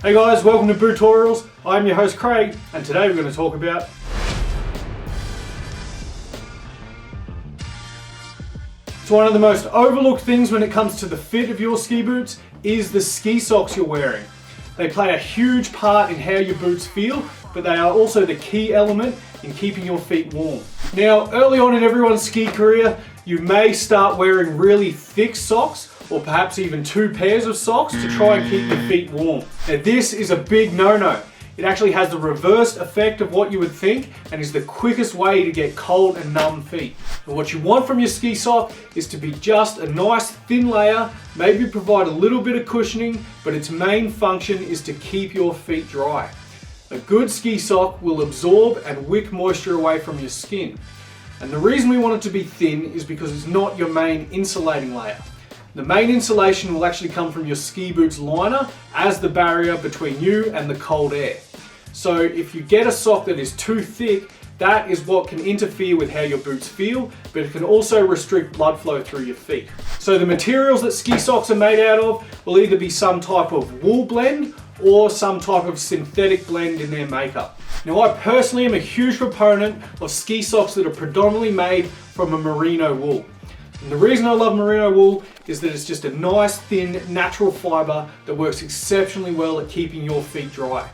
Hey guys, welcome to Bootorials. I'm your host Craig, and today we're going to talk about so one of the most overlooked things when it comes to the fit of your ski boots is the ski socks you're wearing. They play a huge part in how your boots feel, but they are also the key element in keeping your feet warm. Now, early on in everyone's ski career, you may start wearing really thick socks, or perhaps even 2 pairs of socks to try and keep your feet warm. Now this is a big no-no. It actually has the reversed effect of what you would think and is the quickest way to get cold and numb feet. And what you want from your ski sock is to be just a nice thin layer, maybe provide a little bit of cushioning, but its main function is to keep your feet dry. A good ski sock will absorb and wick moisture away from your skin. And the reason we want it to be thin is because it's not your main insulating layer. The main insulation will actually come from your ski boots liner as the barrier between you and the cold air. So if you get a sock that is too thick, that is what can interfere with how your boots feel, but it can also restrict blood flow through your feet. So the materials that ski socks are made out of will either be some type of wool blend or some type of synthetic blend in their makeup. Now I personally am a huge proponent of ski socks that are predominantly made from a merino wool. And the reason I love merino wool is that it's just a nice, thin, natural fiber that works exceptionally well at keeping your feet dry.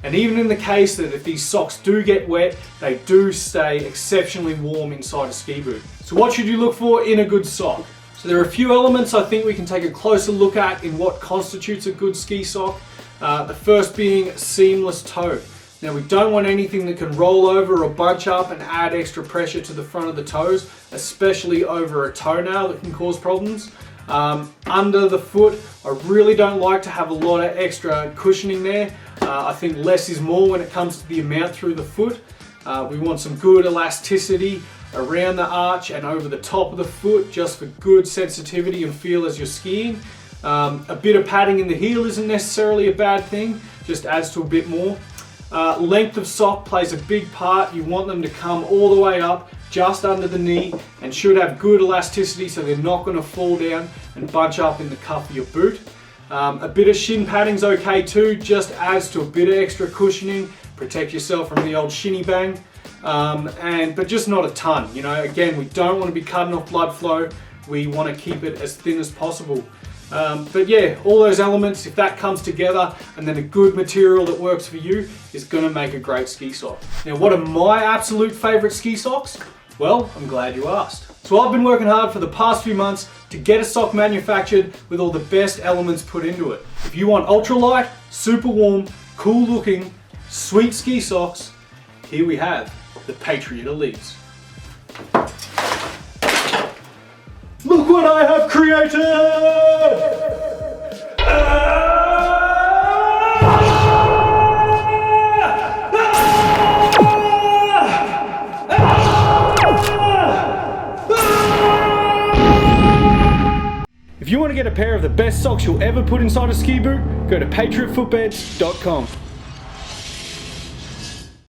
And even in the case that if these socks do get wet, they do stay exceptionally warm inside a ski boot. So what should you look for in a good sock? So there are a few elements I think we can take a closer look at in what constitutes a good ski sock. The first being seamless toe. Now we don't want anything that can roll over or bunch up and add extra pressure to the front of the toes, especially over a toenail that can cause problems. Under the foot, I really don't like to have a lot of extra cushioning there. I think less is more when it comes to the amount through the foot. We want some good elasticity around the arch and over the top of the foot just for good sensitivity and feel as you're skiing. A bit of padding in the heel isn't necessarily a bad thing, just adds to a bit more. Length of sock plays a big part. You want them to come all the way up just under the knee and should have good elasticity so they're not going to fall down and bunch up in the cuff of your boot. A bit of shin padding's okay too, just adds to a bit of extra cushioning, protect yourself from the old shinny bang, but just not a ton. You know, again, we don't want to be cutting off blood flow. We want to keep it as thin as possible. But yeah, all those elements, if that comes together and then a good material that works for you, is going to make a great ski sock. Now, what are my absolute favorite ski socks? Well, I'm glad you asked. So I've been working hard for the past few months to get a sock manufactured with all the best elements put into it. If you want ultralight, super warm, cool looking, sweet ski socks, here we have the Patriot Elites. Look what I have created! If you want to get a pair of the best socks you'll ever put inside a ski boot, go to patriotfootbeds.com.